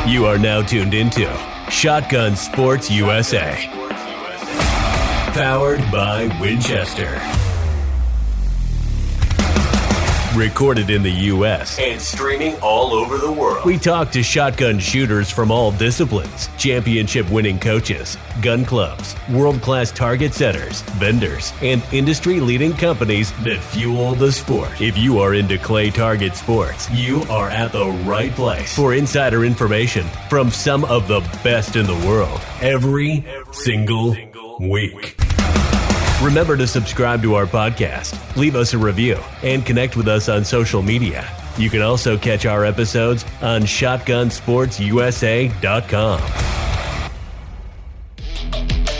You are now tuned into Shotgun Sports USA. Powered by Winchester. Recorded in the U.S. and streaming all over the world. We talk to shotgun shooters from all disciplines, championship-winning coaches, gun clubs, world-class target setters, vendors, and industry-leading companies that fuel the sport. If you are into clay target sports, you are at the right place for insider information from some of the best in the world every single week. Remember to subscribe to our podcast, leave us a review, and connect with us on social media. You can also catch our episodes on shotgunsportsusa.com.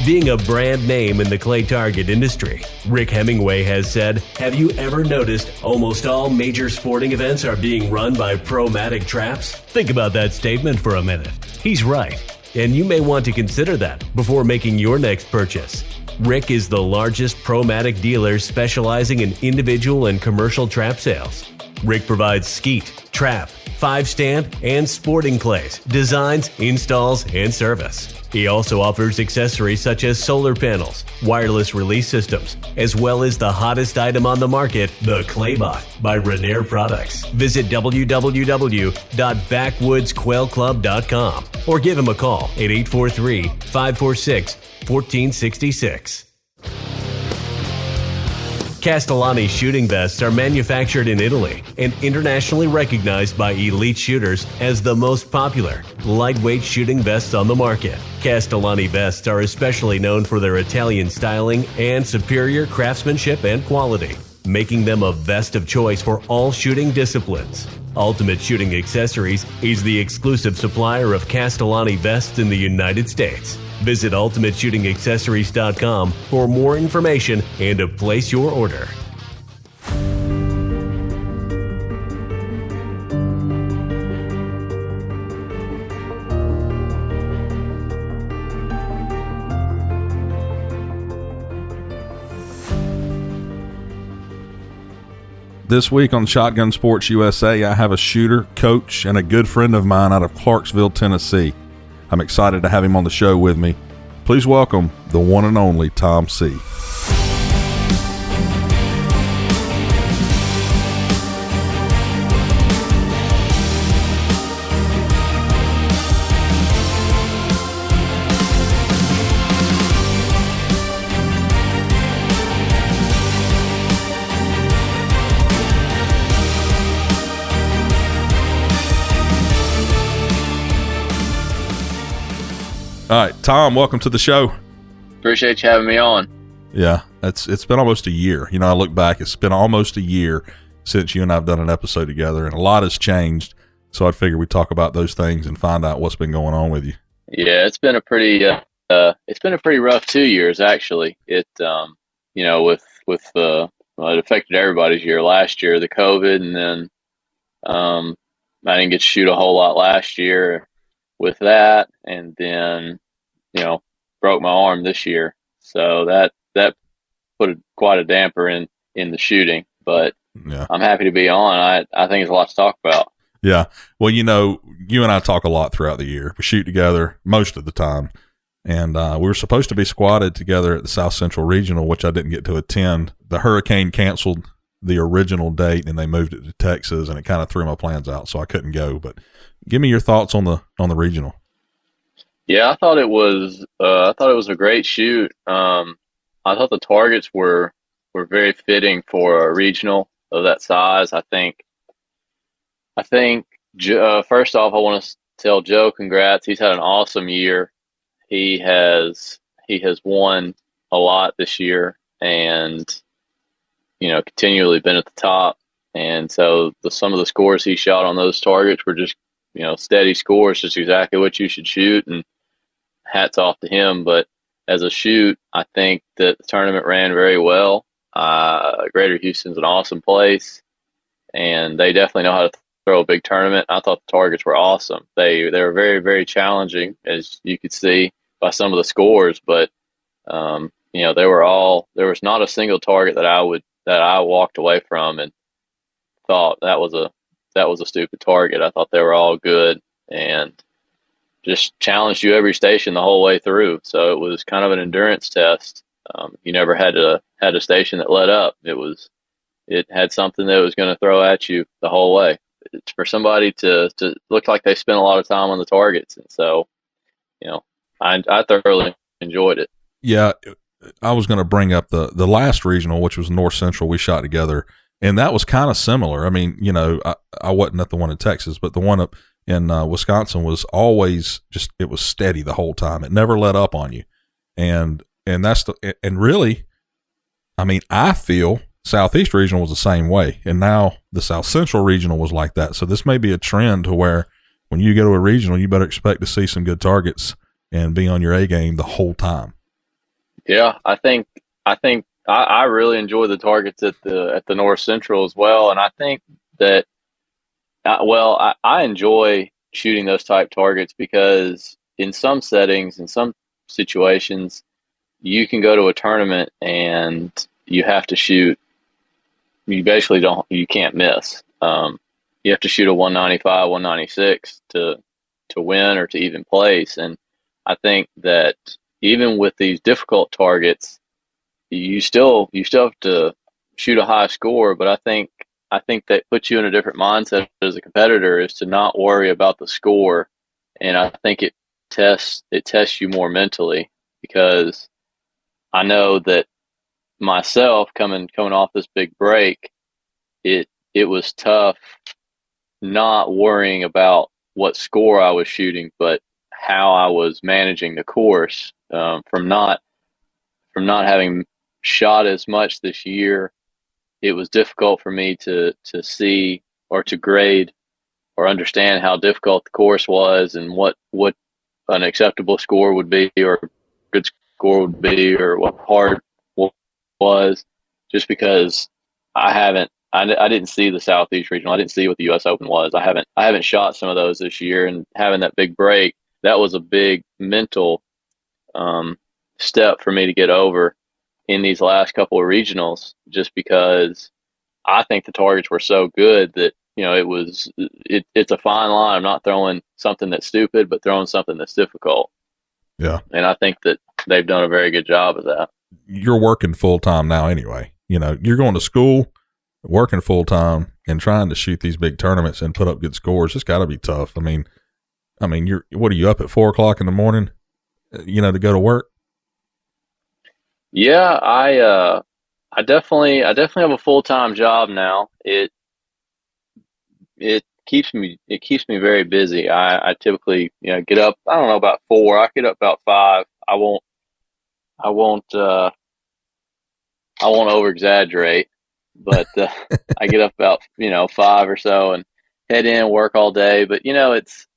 Being a brand name in the clay target industry, Rick Hemingway has said, "Have you ever noticed almost all major sporting events are being run by Pro-Matic traps?" Think about that statement for a minute. He's right, and you may want to consider that before making your next purchase. Rick is the largest Pro-Matic dealer specializing in individual and commercial trap sales. Rick provides skeet, trap, 5-stand, and sporting clays, designs, installs, and service. He also offers accessories such as solar panels, wireless release systems, as well as the hottest item on the market, the Claybot by Renair Products. Visit www.backwoodsquailclub.com or give him a call at 843-546-1466. Castellani shooting vests are manufactured in Italy and internationally recognized by elite shooters as the most popular, lightweight shooting vests on the market. Castellani vests are especially known for their Italian styling and superior craftsmanship and quality, making them a vest of choice for all shooting disciplines. Ultimate Shooting Accessories is the exclusive supplier of Castellani vests in the United States. Visit UltimateShootingAccessories.com for more information and to place your order. This week on Shotgun Sports USA, I have a shooter, coach, and a good friend of mine out of Clarksville, Tennessee. I'm excited to have him on the show with me. Please welcome the one and only Tom Seay. All right, Tom, welcome to the show. Appreciate you having me on. Yeah, it's been almost a year. You know, I look back, it's been almost a year since you and I have done an episode together, and a lot has changed. So I'd figure we'd talk about those things and find out what's been going on with you. Yeah, it's been a pretty rough 2 years actually. It it affected everybody's year. Last year, the COVID, and then I didn't get to shoot a whole lot last year with that, and then broke my arm this year, so that put quite a damper in the shooting. But yeah, I'm happy to be on. I think there's a lot to talk about. Yeah, well, you and I talk a lot throughout the year. We shoot together most of the time, and we were supposed to be squatted together at the South Central Regional, which I didn't get to attend. The hurricane canceled the original date, and they moved it to Texas, and it kind of threw my plans out, so I couldn't go. But give me your thoughts on the regional. Yeah, I thought it was a great shoot. I thought the targets were very fitting for a regional of that size. I think first off, I want to tell Joe congrats. He's had an awesome year. He has won a lot this year, and continually been at the top. And so some of the scores he shot on those targets were just steady scores, just exactly what you should shoot, and hats off to him. But as a shoot, I think that the tournament ran very well. Greater Houston's an awesome place, and they definitely know how to throw a big tournament. I thought the targets were awesome. They were very, very challenging, as you could see by some of the scores. But there was not a single target that I walked away from and thought that was a stupid target. I thought they were all good, and just challenged you every station the whole way through. So it was kind of an endurance test. You never had a station that let up. It had something that was going to throw at you the whole way. It's for somebody to look like they spent a lot of time on the targets, and so I thoroughly enjoyed it. Yeah, I was going to bring up the last regional, which was North Central. We shot together, and that was kind of similar. I mean, I wasn't at the one in Texas, but the one up in Wisconsin was always it was steady the whole time. It never let up on you, and really, I mean, I feel Southeast Regional was the same way, and now the South Central Regional was like that. So this may be a trend to where when you go to a regional, you better expect to see some good targets and be on your A game the whole time. Yeah, I really enjoy the targets at the North Central as well, and I think that I enjoy shooting those type targets because in some settings, in some situations, you can go to a tournament and you have to shoot. You basically you can't miss. You have to shoot a 195, 196 to win or to even place. And I think that even with these difficult targets, you still have to shoot a high score. But I think that puts you in a different mindset as a competitor, is to not worry about the score. And I think it tests you more mentally, because I know that myself coming off this big break, it was tough not worrying about what score I was shooting, but how I was managing the course, from not having shot as much this year. It was difficult for me to see or to grade or understand how difficult the course was, and what an acceptable score would be, or a good score would be, or what hard was, just because I didn't see the Southeast Regional. I didn't see what the U.S. Open was. I haven't shot some of those this year, and having that big break, that was a big mental step for me to get over in these last couple of regionals, just because I think the targets were so good that it's a fine line. I'm not throwing something that's stupid, but throwing something that's difficult. Yeah, and I think that they've done a very good job of that. You're working full time now anyway. You're going to school, working full time, and trying to shoot these big tournaments and put up good scores. It's got to be tough. I mean, what are you up at 4:00 in the morning? To go to work. Yeah, I definitely have a full time job now. It keeps me very busy. I typically get up, I don't know, about 4. I get up about 5. I won't over exaggerate, but I get up about 5 or so and head in, work all day. But it's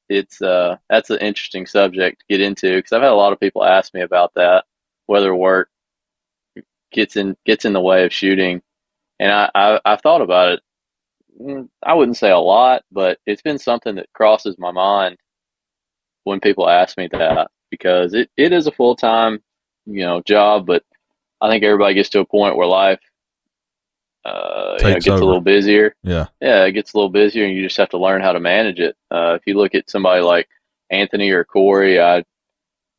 that's an interesting subject to get into, because I've had a lot of people ask me about that, whether work gets in the way of shooting, and I've thought about it. I wouldn't say a lot, but it's been something that crosses my mind when people ask me that, because it is a full time job, but I think everybody gets to a point where life gets over. A little busier. Yeah, it gets a little busier, and you just have to learn how to manage it. If you look at somebody like Anthony or Corey,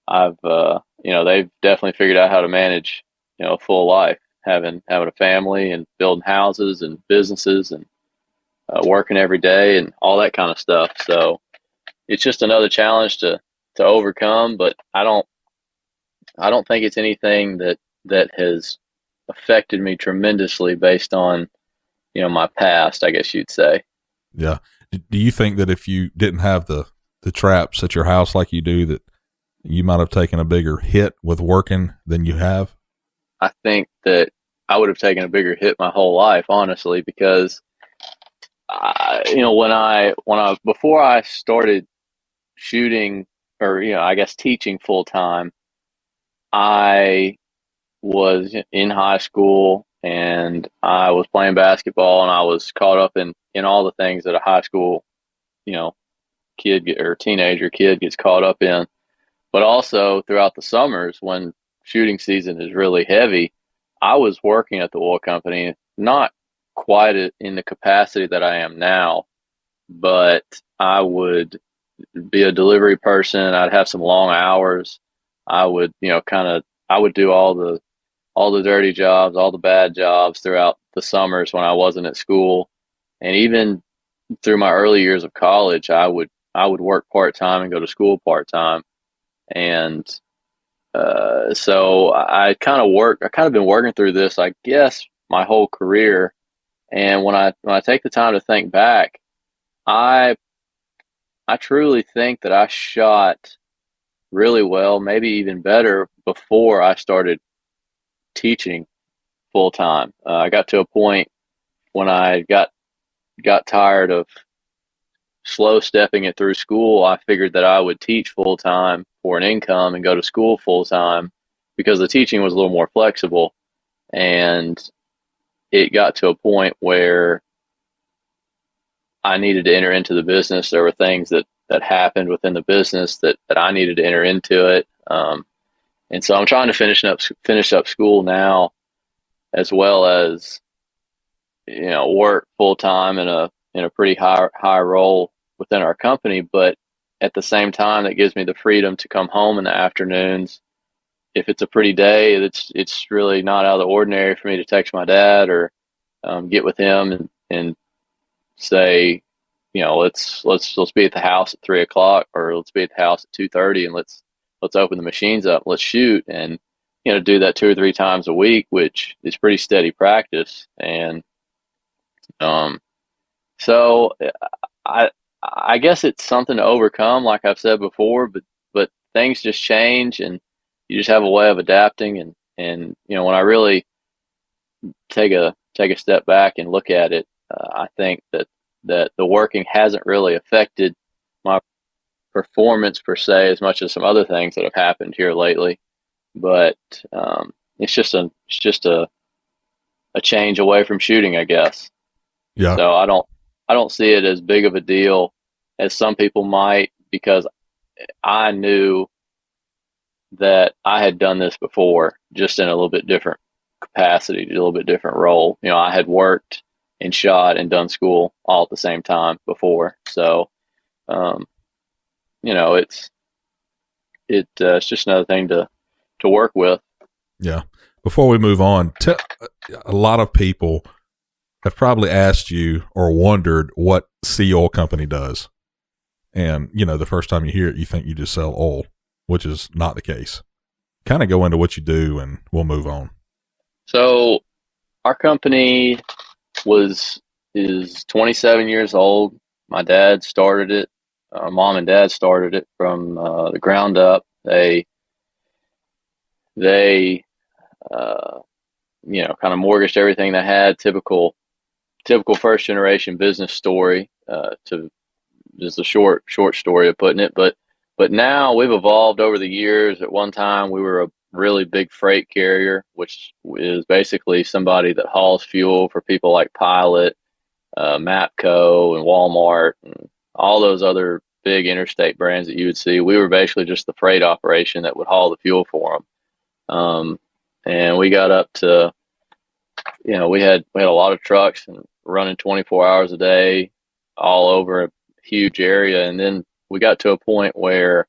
they've definitely figured out how to manage a full life, having a family and building houses and businesses and working every day and all that kind of stuff. So it's just another challenge to overcome, but I don't think it's anything that has affected me tremendously based on my past, I guess you'd say. Yeah. Do you think that if you didn't have the traps at your house like you do, that you might have taken a bigger hit with working than you have? I think that I would have taken a bigger hit my whole life, honestly, because before I started shooting, or I guess teaching full time, I was in high school and I was playing basketball, and I was caught up in all the things that a high school teenager kid gets caught up in. But also throughout the summers, when shooting season is really heavy, I was working at the oil company, not quite in the capacity that I am now, but I would be a delivery person. I'd have some long hours. I would, I would do all the dirty jobs, all the bad jobs throughout the summers when I wasn't at school. And even through my early years of college, I would work part-time and go to school part-time. And so I kind of been working through this, I guess, my whole career. And when I take the time to think back, I I truly think that I shot really well, maybe even better before I started teaching full time. I got to a point when I got tired of slow stepping it through school. I figured that I would teach full time for an income and go to school full time because the teaching was a little more flexible. And it got to a point where I needed to enter into the business. There were things that happened within the business that I needed to enter into it. And so I'm trying to finish up school now, as well as, work full time in a pretty high role within our company. But at the same time, that gives me the freedom to come home in the afternoons. If it's a pretty day, it's really not out of the ordinary for me to text my dad or get with him and say, let's be at the house at 3 o'clock, or let's be at the house at 2:30, and let's open the machines up, let's shoot, and do that 2 or 3 times a week, which is pretty steady practice. And so I guess it's something to overcome, like I've said before, but things just change, and you just have a way of adapting. And when I really take a step back and look at it, I think that the working hasn't really affected my performance per se as much as some other things that have happened here lately. But it's just a change away from shooting, I guess. Yeah. So I don't see it as big of a deal as some people might, because I knew that I had done this before, just in a little bit different capacity, a little bit different role. I had worked and shot and done school all at the same time before. So, it's just another thing to work with. Yeah. Before we move on, a lot of people have probably asked you or wondered what Seay Oil Company does. And, the first time you hear it, you think you just sell oil, which is not the case. Kind of go into what you do and we'll move on. So our company is 27 years old. My dad started it. Mom and dad started it from the ground up. They kind of mortgaged everything they had. Typical first generation business story. To just a short story of putting it. But now we've evolved over the years. At one time, we were a really big freight carrier, which is basically somebody that hauls fuel for people like Pilot, Mapco, and Walmart, and all those other big interstate brands that you would see. We were basically just the freight operation that would haul the fuel for them. And we got up to, we had a lot of trucks and running 24 hours a day all over a huge area. And then we got to a point where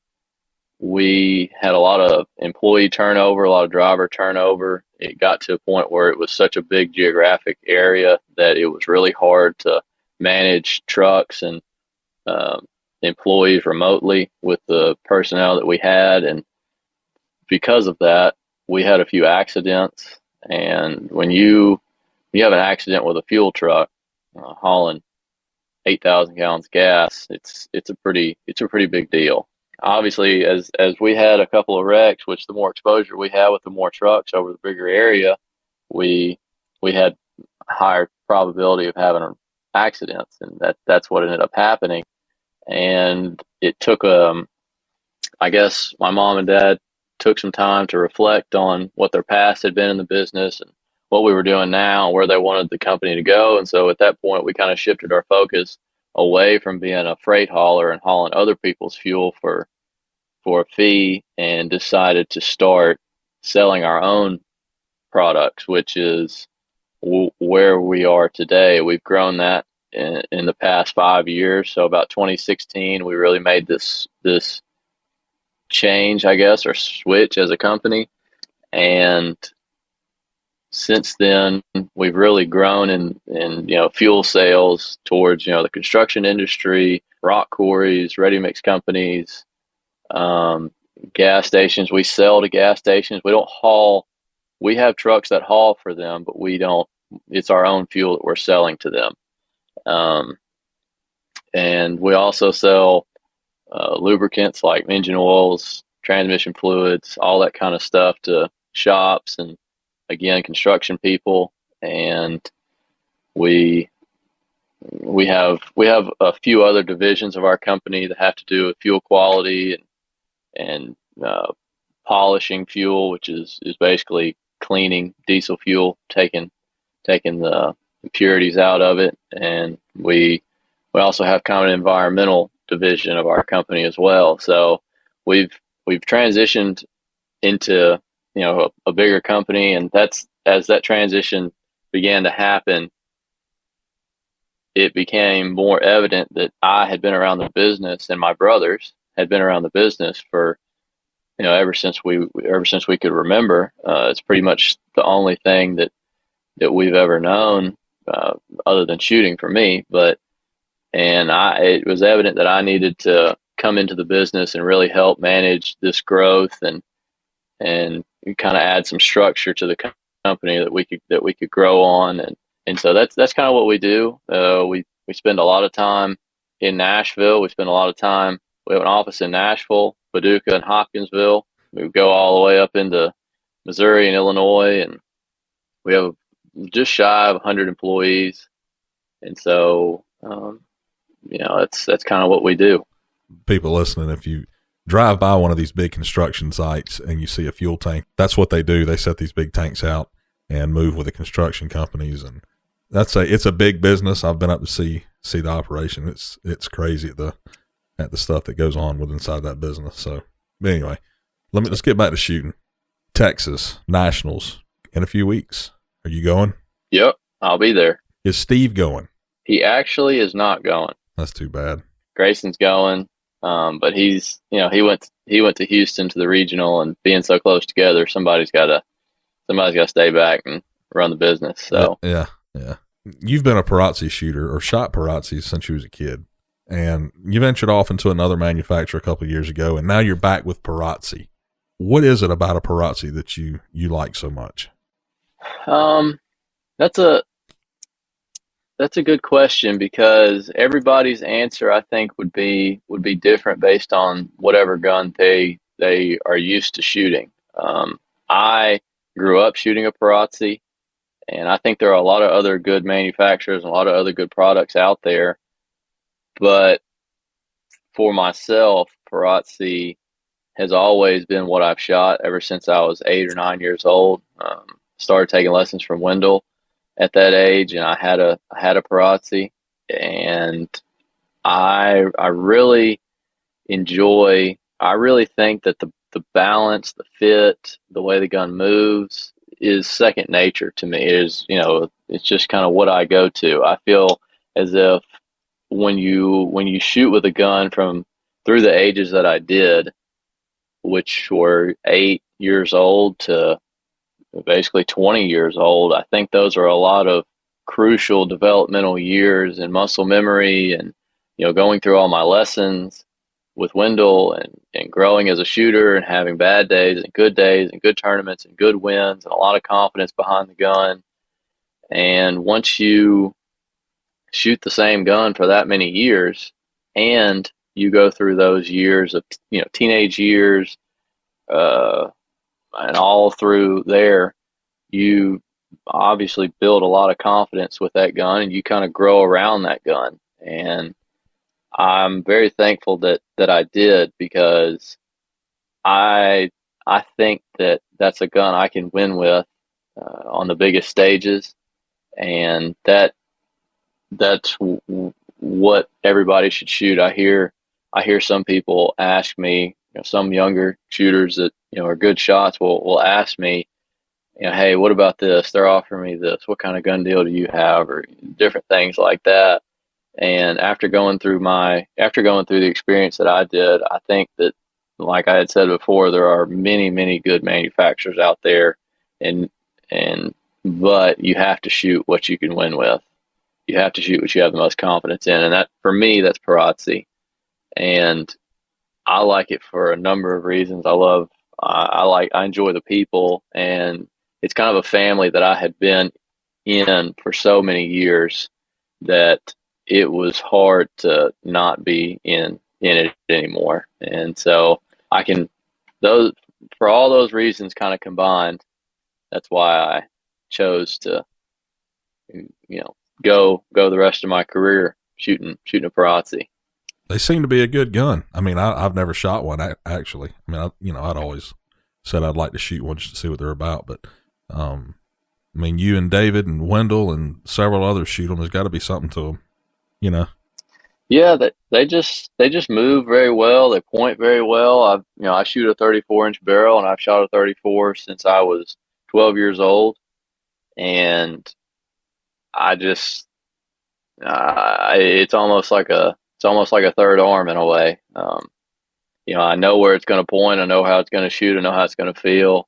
we had a lot of employee turnover, a lot of driver turnover. It got to a point where it was such a big geographic area that it was really hard to manage trucks and employees remotely with the personnel that we had. And because of that, we had a few accidents. And when you have an accident with a fuel truck hauling 8,000 gallons of gas, it's a pretty big deal. Obviously, as we had a couple of wrecks, which the more exposure we had with the more trucks over the bigger area, we had a higher probability of having accidents, and that's what ended up happening. And it took I guess my mom and dad took some time to reflect on what their past had been in the business and what we were doing now and where they wanted the company to go. And so at that point, we kind of shifted our focus away from being a freight hauler and hauling other people's fuel for a fee, and decided to start selling our own products, which is where we are today. We've grown that in the past 5 years. So about 2016, we really made this change, I guess, or switch as a company. And since then, we've really grown in fuel sales towards the construction industry, rock quarries, ready mix companies, gas stations. We sell to gas stations. We don't haul. We have trucks that haul for them, but we don't. It's our own fuel that we're selling to them. And we also sell lubricants like engine oils, transmission fluids, all that kind of stuff to shops and, again, construction people. And we have a few other divisions of our company that have to do with fuel quality and polishing fuel, which is basically cleaning diesel fuel, taking the impurities out of it. And we also have kind of an environmental division of our company as well. So we've transitioned into a bigger company, and as that transition began to happen, it became more evident that I had been around the business and my brothers had been around the business for ever since we could remember. It's pretty much the only thing that we've ever known, other than shooting for me. It was evident that I needed to come into the business and really help manage this growth and kind of add some structure to the company that we could grow on. And so that's kind of what we do. We spend a lot of time in Nashville. We have an office in Nashville, Paducah, and Hopkinsville. We go all the way up into Missouri and Illinois, and we have just shy of 100 employees. And so, that's kind of what we do. People listening, if you drive by one of these big construction sites and you see a fuel tank, that's what they do. They set these big tanks out and move with the construction companies, and it's a big business. I've been up to see the operation. It's crazy at the stuff that goes on with inside that business. So anyway, let's get back to shooting. Texas Nationals in a few weeks. Are you going? Yep, I'll be there. Is Steve going? He actually is not going. That's too bad. Grayson's going, but he went to Houston to the regional, and being so close together, somebody's got to stay back and run the business. So yeah. You've been a Perazzi shooter or shot Perazzi since you was a kid, and you ventured off into another manufacturer a couple of years ago, and now you're back with Perazzi. What is it about a Perazzi that you like so much? That's a good question, because everybody's answer, I think, would be different based on whatever gun they are used to shooting. I grew up shooting a Perazzi, and I think there are a lot of other good manufacturers and a lot of other good products out there. But for myself, Perazzi has always been what I've shot ever since I was 8 or 9 years old. Started taking lessons from Wendell at that age, and I had a Perazzi, and I really think that the balance, the fit, the way the gun moves is second nature to me. It's just kind of what I go to. I feel as if when you shoot with a gun through the ages that I did, which were 8 years old to basically 20 years old, I think those are a lot of crucial developmental years in muscle memory and, going through all my lessons with Wendell and growing as a shooter and having bad days and good tournaments and good wins and a lot of confidence behind the gun. And once you shoot the same gun for that many years and you go through those years of, teenage years, and all through there, you obviously build a lot of confidence with that gun, and you kind of grow around that gun. And I'm very thankful that I did, because I think that that's a gun I can win with on the biggest stages, and that's what everybody should shoot. I hear some people ask me, some younger shooters that are good shots will ask me, hey, what about this? They're offering me this. What kind of gun deal do you have? Or different things like that. And after going through the experience that I did, I think that, like I had said before, there are many, many good manufacturers out there, and but you have to shoot what you can win with. You have to shoot what you have the most confidence in, and that, for me, that's Perazzi. And I like it for a number of reasons. I enjoy the people, and it's kind of a family that I had been in for so many years that it was hard to not be in it anymore. And so I can, those, for all those reasons kind of combined, that's why I chose to, go the rest of my career shooting a Perazzi. They seem to be a good gun. I mean, I've never shot one actually. I mean, I'd always said I'd like to shoot one just to see what they're about. But, I mean, you and David and Wendell and several others shoot them. There's got to be something to them, Yeah, they just move very well. They point very well. I shoot a 34-inch barrel, and I've shot a 34 since I was 12 years old, and I just it's almost like a third arm in a way. I know where it's going to point. I know how it's going to shoot. I know how it's going to feel,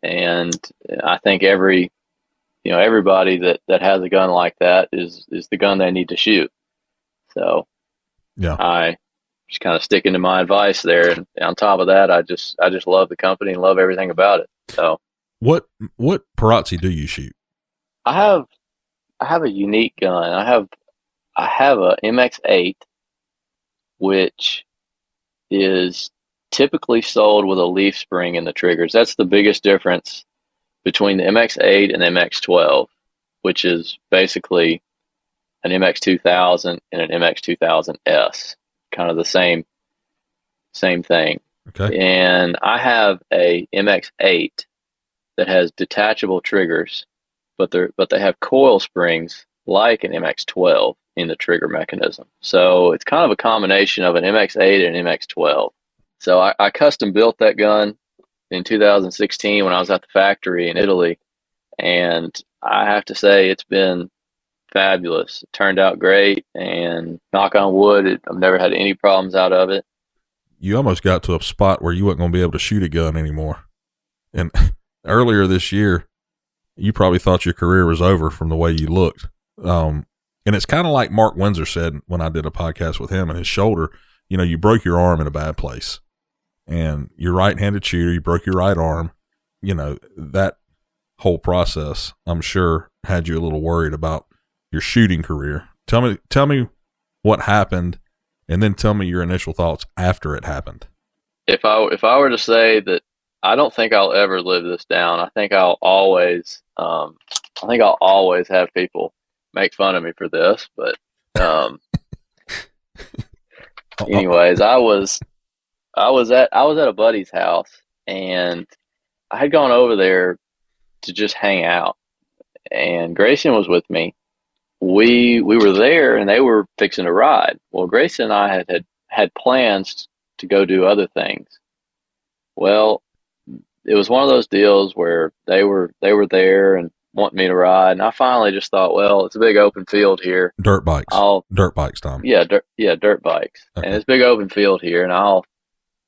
and I think everybody that has a gun like that is the gun they need to shoot. So yeah, I just kind of sticking to my advice there. And on top of that, I just love the company and love everything about it. So what Perazzi do you shoot? I have a unique gun. I have a MX8, which is typically sold with a leaf spring in the triggers. That's the biggest difference between the MX8 and the MX12, which is basically an MX2000 and an MX2000S, kind of the same thing. Okay. And I have a MX8 that has detachable triggers, but they have coil springs like an MX12 in the trigger mechanism. So it's kind of a combination of an MX8 and an MX12. So I custom built that gun in 2016 when I was at the factory in Italy, and I have to say it's been fabulous. It turned out great, and knock on wood, I've never had any problems out of it. You almost got to a spot where you weren't going to be able to shoot a gun anymore. And earlier this year, you probably thought your career was over from the way you looked. And it's kind of like Mark Windsor said when I did a podcast with him, and his shoulder, you broke your arm in a bad place, and you're right-handed shooter, you broke your right arm. That whole process, I'm sure, had you a little worried about your shooting career. Tell me what happened, and then tell me your initial thoughts after it happened. If I were to say that I don't think I'll ever live this down, I think I'll always have people make fun of me for this. But anyways, I was at a buddy's house, and I had gone over there to just hang out, and Grayson was with me. We were there, and they were fixing to ride. Well, Grayson and I had plans to go do other things. Well, it was one of those deals where they were there and wanting me to ride, and I finally just thought, well, it's a big open field here. Dirt bikes, Tom. Yeah, dirt bikes, okay. And it's a big open field here, and I'll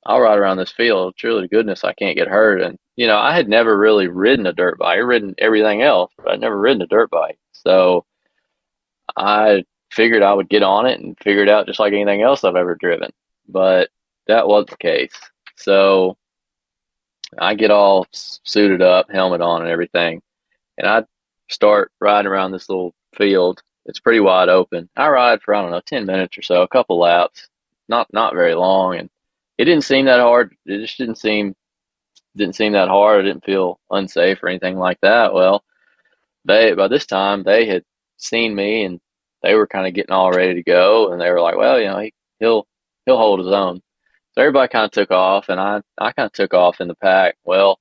ride around this field. Truly to goodness, I can't get hurt. And I had never really ridden a dirt bike. I'd ridden everything else, but I'd never ridden a dirt bike. So I figured I would get on it and figure it out just like anything else I've ever driven. But that was the case. So I get all suited up, helmet on and everything, and I start riding around this little field. It's pretty wide open. I ride for, 10 minutes or so, a couple laps, not very long, and it didn't seem that hard. It just didn't seem that hard. I didn't feel unsafe or anything like that. Well, by this time they had seen me, and they were kind of getting all ready to go, and they were like, well, he'll hold his own. So everybody kind of took off, and I kind of took off in the pack. Well,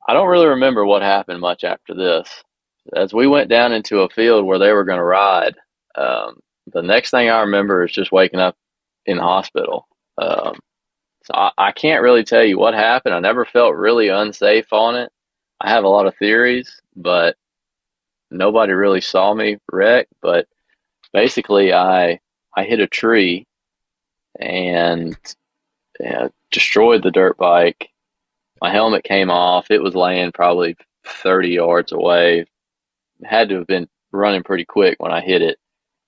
I don't really remember what happened much after this. As we went down into a field where they were going to ride, the next thing I remember is just waking up in the hospital. So I can't really tell you what happened. I never felt really unsafe on it. I have a lot of theories, but nobody really saw me wreck. But basically I hit a tree and destroyed the dirt bike. My helmet came off. It was laying probably 30 yards away. It had to have been running pretty quick when I hit it.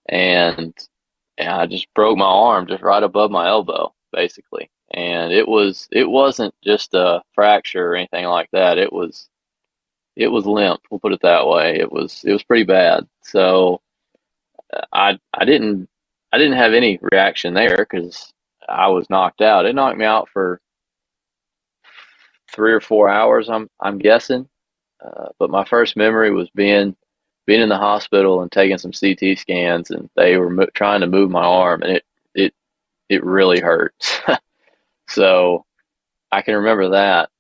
And I just broke my arm just right above my elbow, basically. And it wasn't just a fracture or anything like that. It was limp, we'll put it that way. It was pretty bad. So I didn't have any reaction there because I was knocked out. It knocked me out for 3 or 4 hours, I'm guessing. But my first memory was being in the hospital and taking some CT scans, and they were trying to move my arm, and it really hurts. So I can remember that,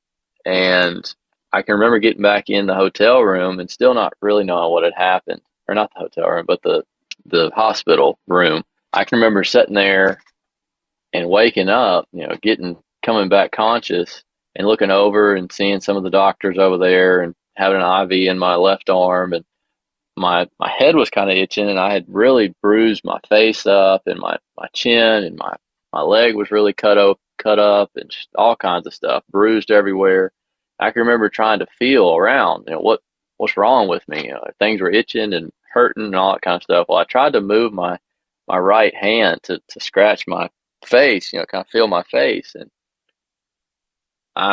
and I can remember getting back in the hotel room and still not really knowing what had happened, or not the hotel room, but the hospital room. I can remember sitting there and waking up, coming back conscious and looking over and seeing some of the doctors over there and having an IV in my left arm, and my head was kind of itching, and I had really bruised my face up and my chin, and my leg was really cut up and just all kinds of stuff, bruised everywhere. I can remember trying to feel around, what's wrong with me? Things were itching and hurting and all that kind of stuff. Well, I tried to move my right hand to scratch my face, kind of feel my face. And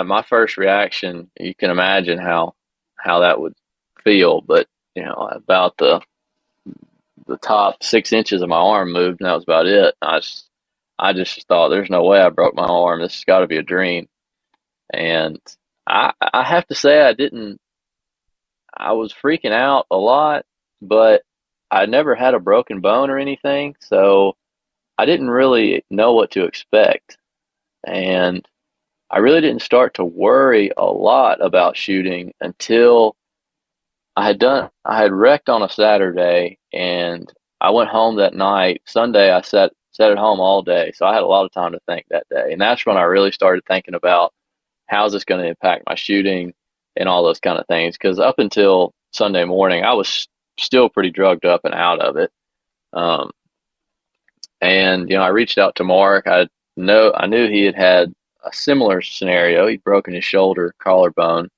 my first reaction, you can imagine how that would feel, but about the top 6 inches of my arm moved, and that was about it. I just thought, there's no way I broke my arm. This has got to be a dream. And I have to say, I was freaking out a lot, but I never had a broken bone or anything, so I didn't really know what to expect. And I really didn't start to worry a lot about shooting until I had wrecked on a Saturday, and I went home that night. Sunday, I sat at home all day, so I had a lot of time to think that day. And that's when I really started thinking about, how's this going to impact my shooting and all those kind of things. Because up until Sunday morning, I was still pretty drugged up and out of it. And I reached out to Mark. I knew he had a similar scenario. He'd broken his shoulder, collarbone.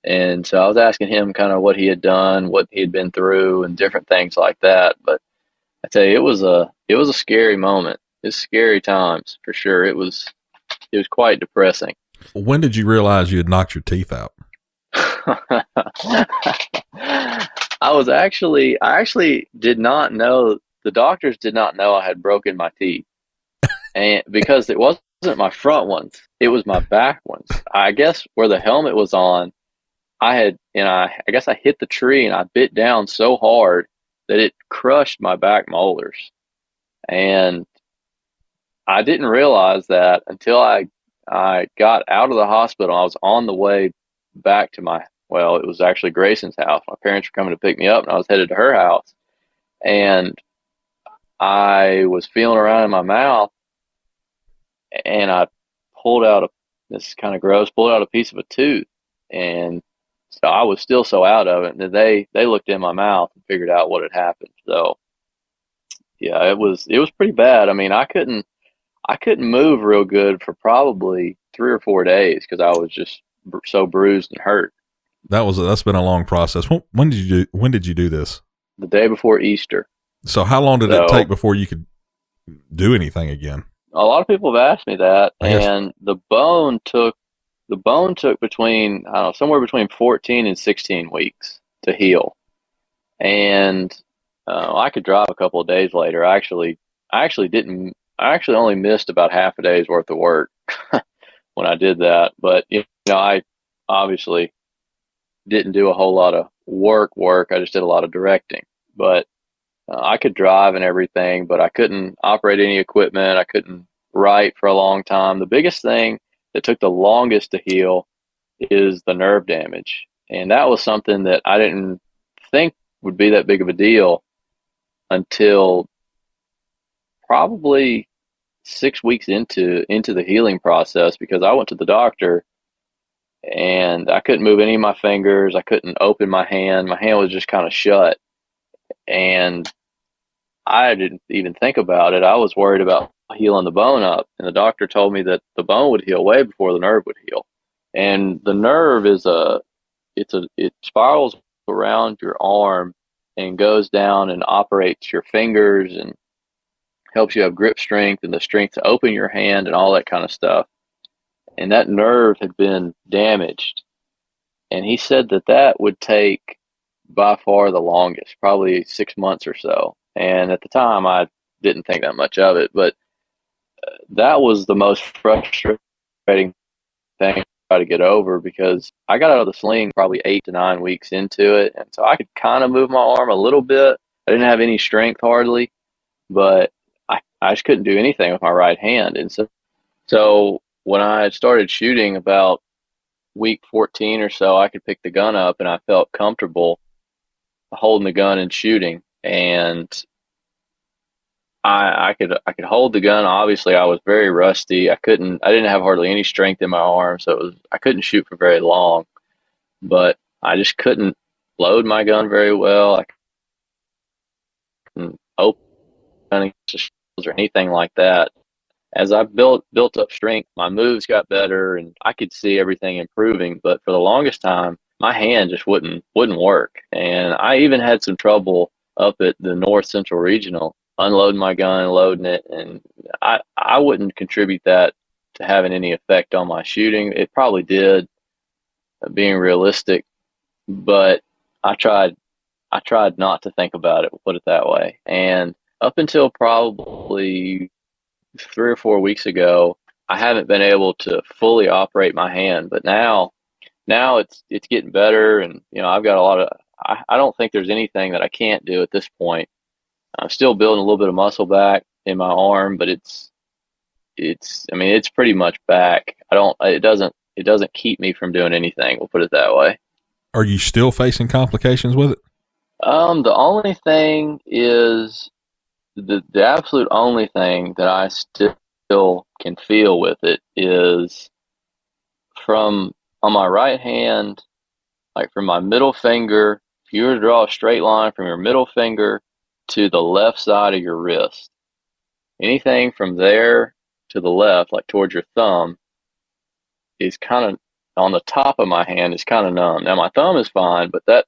And so I was asking him kind of what he had done, what he had been through, and different things like that. But I tell you, it was a scary moment. It's scary times for sure. It was quite depressing. When did you realize you had knocked your teeth out? I actually did not know. The doctors did not know I had broken my teeth, and because it wasn't my front ones, it was my back ones. I guess where the helmet was on, I guess I hit the tree and I bit down so hard that it crushed my back molars. And I didn't realize that until I got out of the hospital. I was on the way back to it was actually Grayson's house. My parents were coming to pick me up, and I was headed to her house. And I was feeling around in my mouth, and I pulled out this is kind of gross, pulled out a piece of a tooth. And so I was still so out of it, and they looked in my mouth and figured out what had happened. So yeah, it was pretty bad. I mean, I couldn't move real good for probably 3 or 4 days because I was just so bruised and hurt. That's been a long process. When did you do this? The day before Easter. So how long did it take before you could do anything again? A lot of people have asked me that, and the bone took between, I don't know, somewhere between 14 and 16 weeks to heal. And I could drive a couple of days later. I actually only missed about half a day's worth of work when I did that. But I obviously didn't do a whole lot of work. I just did a lot of directing. But I could drive and everything, but I couldn't operate any equipment. I couldn't write for a long time. The biggest thing that took the longest to heal is the nerve damage. And that was something that I didn't think would be that big of a deal until probably 6 weeks into the healing process, because I went to the doctor and I couldn't move any of my fingers. I couldn't open my hand. My hand was just kind of shut. And I didn't even think about it. I was worried about healing the bone up, and the doctor told me that the bone would heal way before the nerve would heal. And the nerve it spirals around your arm and goes down and operates your fingers and helps you have grip strength and the strength to open your hand and all that kind of stuff. And that nerve had been damaged. And he said that that would take by far the longest, probably 6 months or so. And at the time, I didn't think that much of it, but that was the most frustrating thing to try to get over because I got out of the sling probably 8 to 9 weeks into it. And so I could kind of move my arm a little bit. I didn't have any strength hardly, but I just couldn't do anything with my right hand. And so when I started shooting about week 14 or so, I could pick the gun up and I felt comfortable holding the gun and shooting. And I could hold the gun. Obviously, I was very rusty. I didn't have hardly any strength in my arm, so I couldn't shoot for very long. But I just couldn't load my gun very well. I couldn't open or anything like that. As I built up strength, my moves got better, and I could see everything improving. But for the longest time, my hand just wouldn't work, and I even had some trouble up at the North Central Regional unloading my gun, loading it, and I wouldn't contribute that to having any effect on my shooting. It probably did, being realistic, but I tried not to think about it, we'll put it that way. And up until probably 3 or 4 weeks ago, I haven't been able to fully operate my hand, but now it's getting better, and I've got a lot of. I don't think there's anything that I can't do at this point. I'm still building a little bit of muscle back in my arm, but it's pretty much back. It doesn't keep me from doing anything. We'll put it that way. Are you still facing complications with it? The only thing is the absolute only thing that I still can feel with it is on my right hand, like from my middle finger. If you were to draw a straight line from your middle finger to the left side of your wrist, anything from there to the left, like towards your thumb, is kind of on the top of my hand is kind of numb. Now my thumb is fine, but that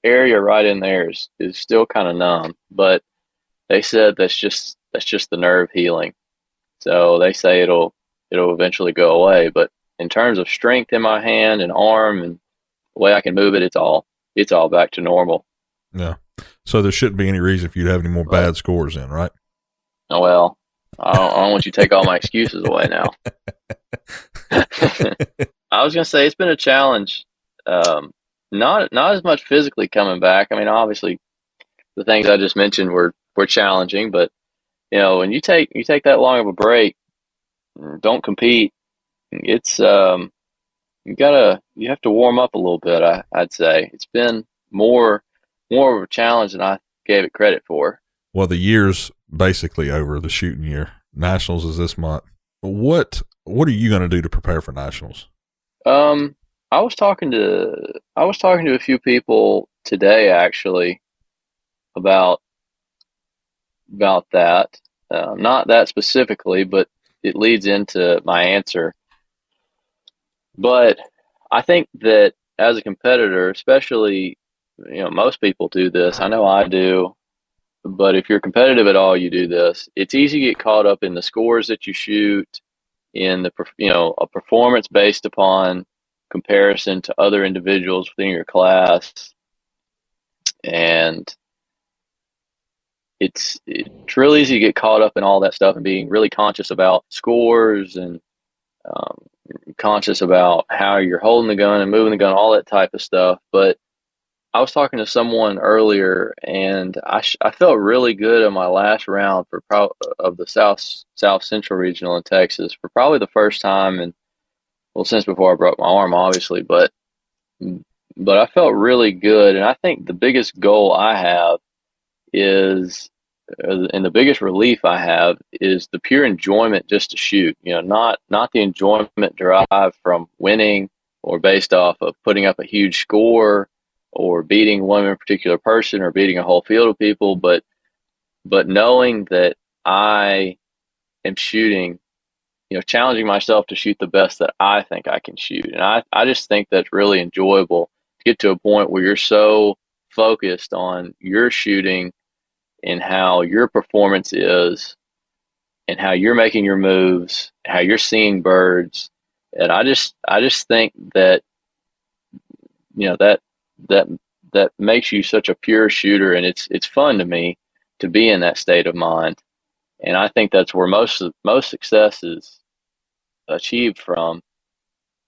area right in there is still kind of numb. But they said that's just the nerve healing. So they say it'll eventually go away. But in terms of strength in my hand and arm and the way I can move it, it's all back to normal. Yeah. So there shouldn't be any reason for you to have any more bad scores in, right? Oh, well, I don't want you to take all my excuses away now. I was going to say it's been a challenge. Not as much physically coming back. I mean, obviously the things I just mentioned were challenging, but when you take that long of a break, don't compete. It's you have to warm up a little bit. I'd say it's been more of a challenge than I gave it credit for. Well, the year's basically over. The shooting year. Nationals is this month. What are you going to do to prepare for Nationals? I was talking to a few people today actually about that. Not that specifically, but it leads into my answer. But I think that as a competitor, especially, most people do this. I know I do. But if you're competitive at all, you do this. It's easy to get caught up in the scores that you shoot, in a performance based upon comparison to other individuals within your class, and it's really easy to get caught up in all that stuff and being really conscious about scores and conscious about how you're holding the gun and moving the gun, all that type of stuff. But I was talking to someone earlier, and I felt really good in my last round of the South Central Regional in Texas for probably the first time, and since before I broke my arm, obviously, but I felt really good. And I think the biggest goal I have is, and the biggest relief I have is the pure enjoyment just to shoot. Not the enjoyment derived from winning or based off of putting up a huge score or beating one particular person or beating a whole field of people, but but knowing that I am shooting, challenging myself to shoot the best that I think I can shoot. And I just think that's really enjoyable to get to a point where you're so focused on your shooting and how your performance is and how you're making your moves, how you're seeing birds. And I just think that, that that that makes you such a pure shooter, and it's fun to me to be in that state of mind. And I think that's where most success is achieved from,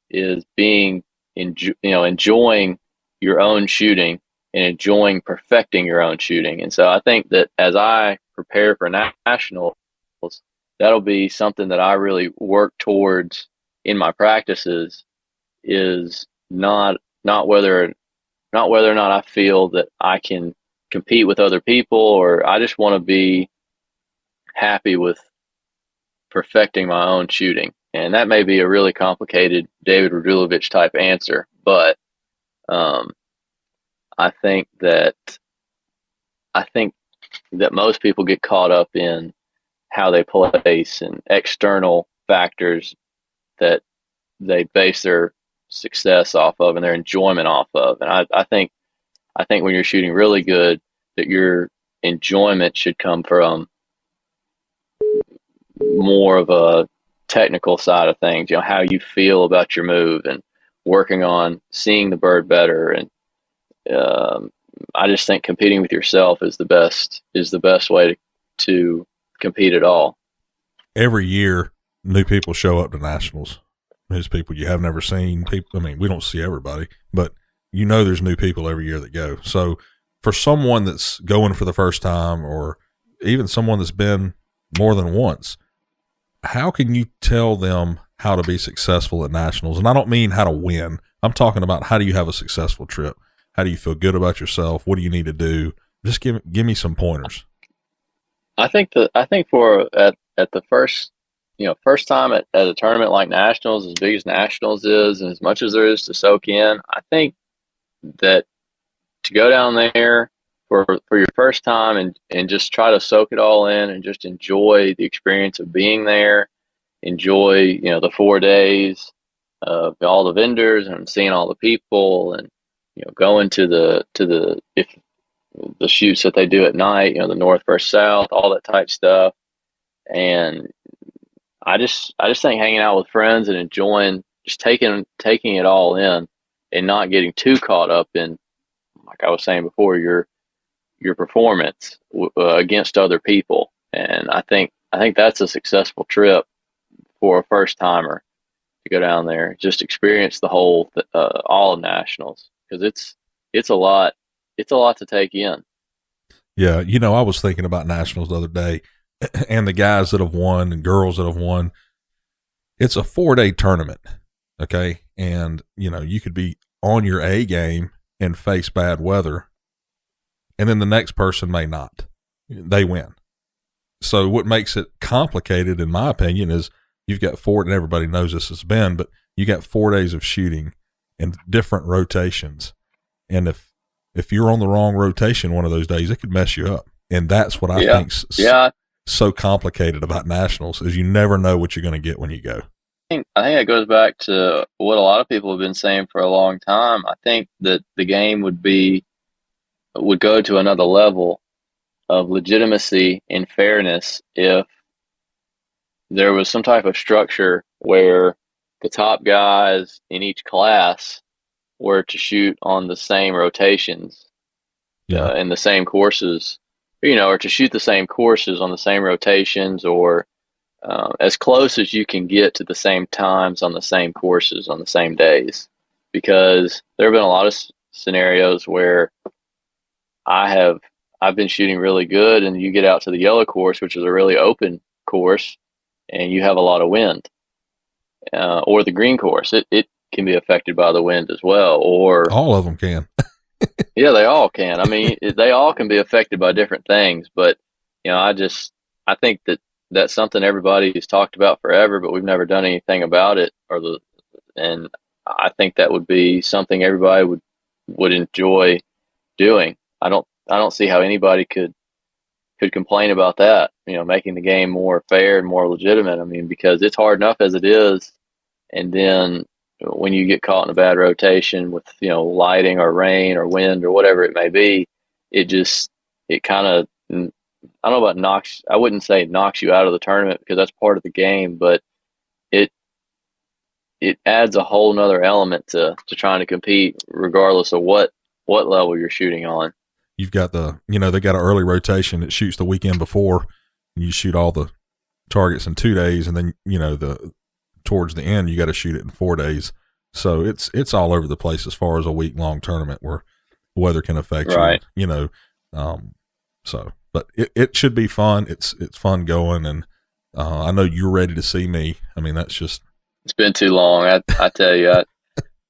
is being enjoying your own shooting and enjoying perfecting your own shooting. And so I think that as I prepare for nationals, that'll be something that I really work towards in my practices, is not whether or not I feel that I can compete with other people, or I just want to be happy with perfecting my own shooting. And that may be a really complicated David Radulovich type answer, but um, I think that I think that most people get caught up in how they place and external factors that they base their success off of and their enjoyment off of. And I think when you're shooting really good, that your enjoyment should come from more of a technical side of things, how you feel about your move and working on seeing the bird better. And I just think competing with yourself is the best way to compete at all. Every year, new people show up to nationals. There's people you have never seen. People, I mean, we don't see everybody, but there's new people every year that go. So for someone that's going for the first time, or even someone that's been more than once, how can you tell them how to be successful at nationals? And I don't mean how to win. I'm talking about, how do you have a successful trip? How do you feel good about yourself? What do you need to do? Just give me some pointers. I think for at the first time at a tournament like nationals, as big as nationals is, and as much as there is to soak in, I think that to go down there for your first time and just try to soak it all in and just enjoy the experience of being there, enjoy the 4 days of all the vendors and seeing all the people, and going to the if the shoots that they do at night, the north versus south, all that type stuff. And I just think hanging out with friends and enjoying, just taking it all in, and not getting too caught up in, like I was saying before, your performance against other people. And I think that's a successful trip for a first timer, to go down there, just experience the whole all of nationals, because it's a lot to take in. Yeah, I was thinking about nationals the other day, and the guys that have won and girls that have won. It's a 4-day tournament, okay? And, you could be on your A game and face bad weather, and then the next person may not. They win. So what makes it complicated, in my opinion, is you've got and everybody knows this has been, but you got 4 days of shooting and different rotations. And if you're on the wrong rotation one of those days, it could mess you up. And that's what I think's so complicated about nationals, is you never know what you're going to get when you go. I think it goes back to what a lot of people have been saying for a long time. I think that the game would go to another level of legitimacy and fairness if there was some type of structure where the top guys in each class were to shoot on the same rotations, in the same courses, or to shoot the same courses on the same rotations, or as close as you can get to the same times on the same courses on the same days. Because there have been a lot of scenarios where I've been shooting really good, and you get out to the yellow course, which is a really open course, and you have a lot of wind, or the green course. It can be affected by the wind as well, or all of them can. Yeah, they all can. I mean, they all can be affected by different things, but I think that that's something everybody's talked about forever, but we've never done anything about it, and I think that would be something everybody would enjoy doing. I don't see how anybody could could complain about that, making the game more fair and more legitimate. I mean, because it's hard enough as it is. And then when you get caught in a bad rotation with, lighting or rain or wind or whatever it may be, it kind of, I don't know about I wouldn't say knocks you out of the tournament, because that's part of the game, but it adds a whole nother element to trying to compete regardless of what level you're shooting on. You've got they got an early rotation that shoots the weekend before, and you shoot all the targets in 2 days, and then, towards the end, you got to shoot it in 4 days. So it's all over the place as far as a week-long tournament where weather can affect right. you, but it should be fun. It's fun going, and I know you're ready to see me. I mean, that's just, it's been too long. I tell you, I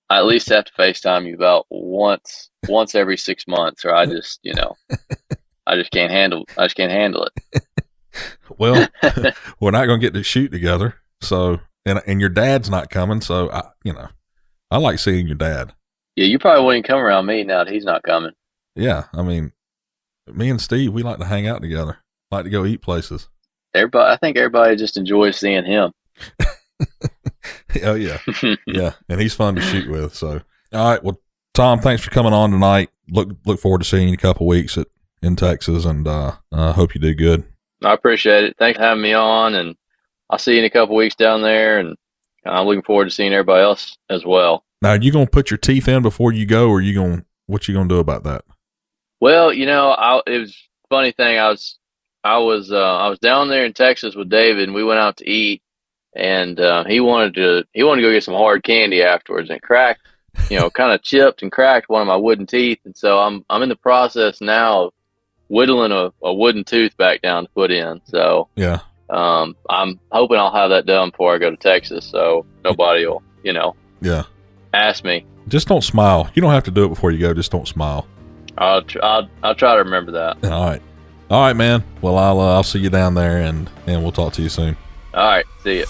at least have to FaceTime you about once every 6 months, or I just, I just can't handle it. Well, we're not going to get to shoot together. So, and your dad's not coming. So I like seeing your dad. Yeah. You probably wouldn't come around me now that he's not coming. Yeah. I mean, me and Steve, we like to hang out together, like to go eat places. I think everybody just enjoys seeing him. Oh yeah. Yeah. And he's fun to shoot with. So, all right. Well, Tom, thanks for coming on tonight. Look forward to seeing you in a couple of weeks in Texas, and hope you do good. I appreciate it. Thanks for having me on, and I'll see you in a couple of weeks down there, and I'm looking forward to seeing everybody else as well. Now, are you going to put your teeth in before you go, or what you going to do about that? Well, it was a funny thing. I was down there in Texas with David, and we went out to eat, and he wanted to go get some hard candy afterwards, and it cracked, kind of chipped and cracked one of my wooden teeth. And so I'm in the process now of whittling a wooden tooth back down to put in. So yeah, I'm hoping I'll have that done before I go to Texas, so nobody will, yeah, ask me. Just don't smile. You don't have to do it before you go. Just don't smile. I'll try to remember that. All right, man. Well, I'll see you down there, and we'll talk to you soon. All right, see ya.